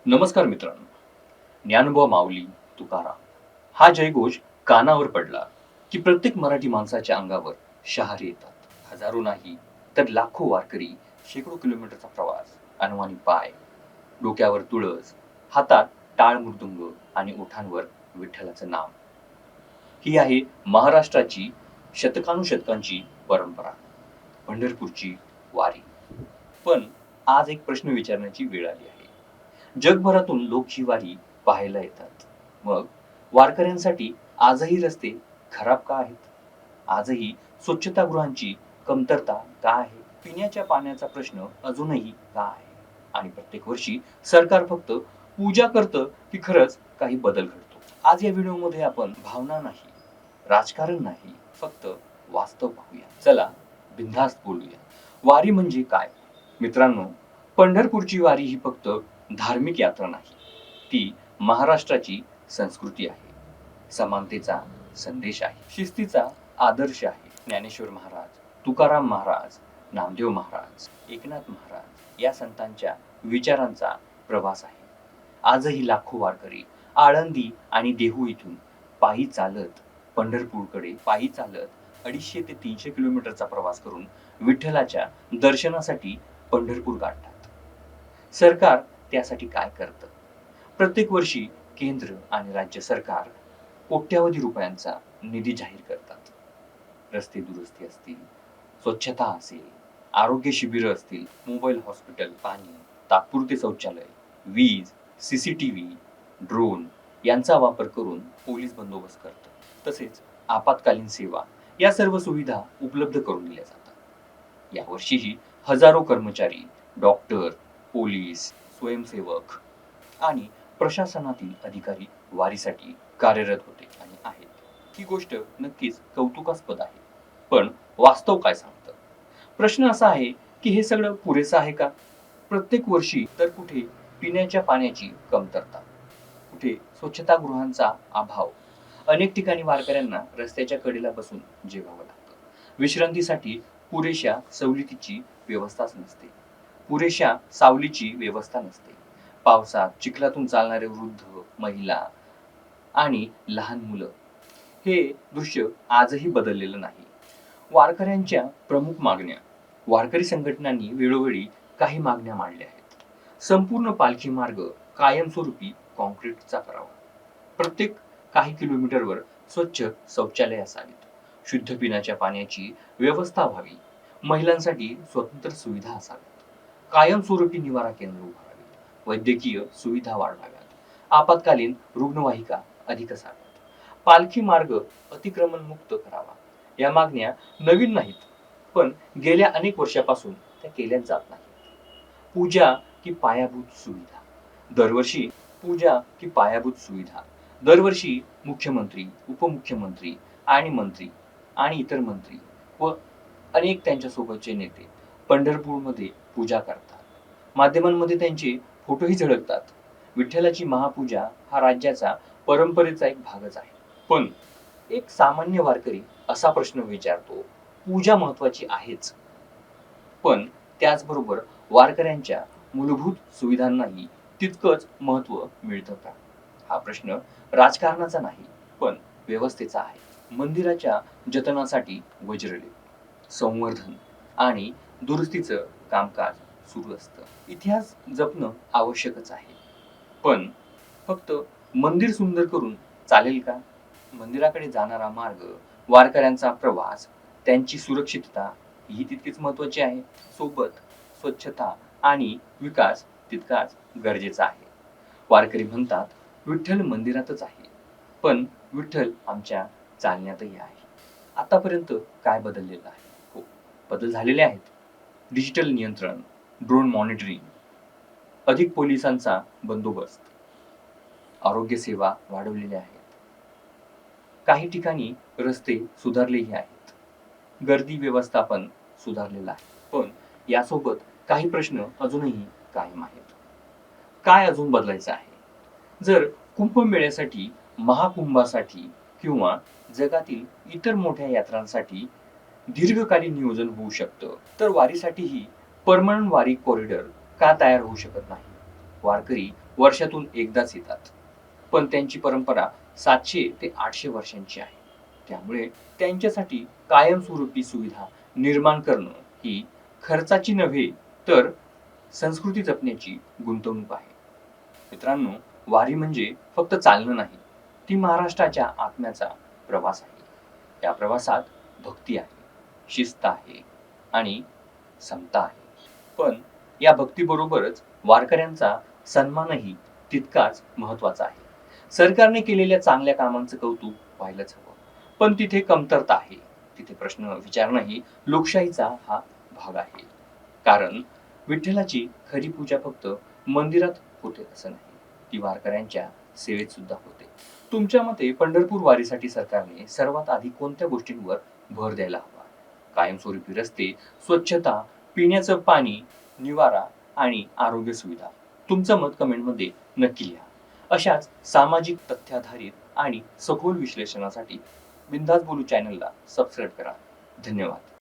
नमस्कार मित्रांनो. ज्ञानोबा माऊली, तुकाराम हा जयघोष कानावर पडला की प्रत्येक मराठी माणसाच्या अंगावर शहारे येतात. हजारो नाही तर लाखो वारकरी, शेकडो किलोमीटरचा प्रवास, अनवाणी पाय, डोक्यावर तुळस, हातात टाळ मृदुंग आणि ओठांवर विठ्ठलाचं नाम. ही आहे महाराष्ट्राची शतकानुशतकांची परंपरा, पंढरपूरची वारी. पण आज एक प्रश्न विचारण्याची वेळ आली आहे. जगभरातून लोक ही वारी पाहायला येतात. मग वारकऱ्यांसाठी आजही रस्ते खराब का आहेत? आजही स्वच्छतागृहांची कमतरता का आहे? पिण्याच्या पाण्याचा प्रश्न अजूनही का आहे? आणि प्रत्येक वर्षी सरकार फक्त पूजा करतं की खरंच काही बदल घडतो? आज या व्हिडिओमध्ये आपण भावना नाही, राजकारण नाही, फक्त वास्तव पाहूया. चला बिनधास्त बोलूया. वारी म्हणजे काय? मित्रांनो, पंढरपूरची वारी ही फक्त धार्मिक यात्रा नाही, ती महाराष्ट्राची संस्कृती आहे, समानतेचा संदेश आहे, शिस्तीचा आदर्श आहे. ज्ञानेश्वर महाराज, तुकाराम महाराज, नामदेव महाराज, एकनाथ महाराज या संतांच्या विचारांचा प्रवास आहे. आजही लाखो वारकरी आळंदी आणि देहू इथून पायी चालत पंढरपूरकडे पायी चालत 250 ते 300 किलोमीटरचा प्रवास करून विठ्ठलाच्या दर्शनासाठी पंढरपूर गाठतात. सरकार त्यासाठी काय करतं? प्रत्येक वर्षी केंद्र आणि राज्य सरकार कोट्यावधी रुपयांचा निधी जाहीर करतात. रस्ते दुरुस्ती असतील, स्वच्छता असेल, आरोग्य शिबिरं असतील, मोबाईल हॉस्पिटल, पाणी, तात्पुरते शौचालय, वीज, सीसीटीव्ही, ड्रोन यांचा वापर करून पोलीस बंदोबस्त करतं. तसेच आपत्कालीन सेवा या सर्व सुविधा उपलब्ध करून दिल्या जातात. यावर्षीही हजारो कर्मचारी, डॉक्टर, पोलीस, स्वयंसेवक आणि प्रशासनातील अधिकारी वारीसाठी कार्यरत होते आणि आहेत. ही गोष्ट नक्कीच कौतुकास्पद आहे. पण वास्तव काय सांगतं? प्रश्न असा आहे की हे सगळं पुरेसं आहे का? प्रत्येक वर्षी तर कुठे पिण्याच्या पाण्याची कमतरता, कुठे स्वच्छतागृहांचा अभाव, अनेक ठिकाणी वारकऱ्यांना रस्त्याच्या कडेला बसून जेवावं लागतं. विश्रांतीसाठी पुरेशा सवलतीची व्यवस्थाच नसते. पुरेशा सावलीची व्यवस्था नसते. पावसात चिखलातून चालणारे वृद्ध, महिला आणि लहान मुलं हे दृश्य आजही बदललेलं नाही. वारकऱ्यांच्या प्रमुख मागण्या. वारकरी संघटनांनी वेळोवेळी काही मागण्या मांडल्या आहेत. संपूर्ण पालखी मार्ग कायमस्वरूपी कॉन्क्रीटचा करावा. प्रत्येक काही किलोमीटरवर स्वच्छ शौचालय असावीत. शुद्ध पिण्याच्या पाण्याची व्यवस्था व्हावी. महिलांसाठी स्वतंत्र सुविधा असाव्यात. कायमस्वरूपी निवारा केंद्र उभारावीत. वैद्यकीय सुविधा वाढवाव्यात. आपत्कालीन रुग्णवाहिका अधिक असाव्यात. पालखी मार्ग अतिक्रमण मुक्त करावा. या मागण्या नवीन नाहीत, पण गेल्या अनेक वर्षापासून त्या केल्याच जात नाहीत. पूजा की पायाभूत सुविधा. दरवर्षी पूजा की पायाभूत सुविधा. दरवर्षी मुख्यमंत्री, उपमुख्यमंत्री आणि मंत्री आणि इतर मंत्री व अनेक त्यांच्यासोबतचे नेते पंढरपूरमध्ये पूजा करतात. माध्यमांमध्ये त्यांचे फोटोही झळकतात. विठ्ठलाची महापूजा हा राज्याचा परंपरेचा एक भागच आहे. पण एक सामान्य वारकरी असा प्रश्न विचारतो, पूजा महत्वाची आहेच, पण त्याचबरोबर वारकऱ्यांच्या मूलभूत सुविधांनाही तितकंच महत्त्व मिळतं का? हा प्रश्न राजकारणाचा नाही, पण व्यवस्थेचा आहे. मंदिराच्या जतनासाठी वज्रलेप, संवर्धन आणि दुरुस्तीचं कामकाज सुरू असतं. इतिहास जपणं आवश्यकच आहे, पण फक्त मंदिर सुंदर करून चालेल का? मंदिराकडे जाणारा मार्ग, वारकऱ्यांचा प्रवास, त्यांची सुरक्षितता ही तितकीच महत्वाची आहे. सोबत स्वच्छता आणि विकास तितकाच गरजेचा आहे. वारकरी म्हणतात, विठ्ठल मंदिरातच आहे, पण विठ्ठल आमच्या चालण्यातही आहे. आतापर्यंत काय बदललेलं आहे? हो, बदल झालेले आहेत. डिजिटल नियंत्रण, ड्रोन मॉनिटरिंग, अधिक पोलिसांचा बंदोबस्त, आरोग्य सेवा वाढवलेल्या आहेत. काही ठिकाणी रस्ते सुधारलेही आहेत. गर्दी व्यवस्थापन सुधारलेलं आहे. पण यासोबत काही प्रश्न अजूनही कायम आहेत. काय अजून बदलायचं आहे? जर कुंभमेळ्यासाठी, महाकुंभासाठी किंवा जगातील इतर मोठ्या यात्रांसाठी दीर्घकालीन नियोजन होऊ शकतं, तर वारीसाठीही परमनंट वारी कॉरिडॉर का तयार होऊ शकत नाही? वारकरी वर्षातून एकदाच येतात, पण त्यांची परंपरा 700 ते 800 वर्षांची आहे. त्यामुळे त्यांच्यासाठी कायमस्वरूपी सुविधा निर्माण करणं ही खर्चाची नव्हे तर संस्कृती जपण्याची गुंतवणूक आहे. मित्रांनो, वारी म्हणजे फक्त चालणं नाही, ती महाराष्ट्राच्या आत्म्याचा प्रवास आहे. या प्रवासात भक्ती आहे, शिस्त आहे आणि समता आहे. पण या भक्तीबरोबरच वारकऱ्यांचा सन्मानही तितकाच महत्वाचा आहे. सरकारने केलेल्या चांगल्या कामांचं कौतुक व्हायलाच हवं. पण तिथे कमतरता आहे. तिथे प्रश्न विचारणंही लोकशाहीचा हा भाग आहे. कारण विठ्ठलाची खरी पूजा फक्त मंदिरात होते असं नाही. ती वारकऱ्यांच्या सेवेत सुद्धा होते. तुमच्या मते पंढरपूर वारीसाठी सरकारने सर्वात आधी कोणत्या गोष्टींवर भर द्यायला हवा? कायमस्वरूपी रस्ते, स्वच्छता, पिण्याचं पाणी, निवारा आणि आरोग्य सुविधा. तुमचं मत कमेंटमध्ये नक्की लिहा. अशाच सामाजिक तथ्याधारित आणि सखोल विश्लेषणासाठी बिंदास बोलू चॅनलला सबस्क्राईब करा. धन्यवाद.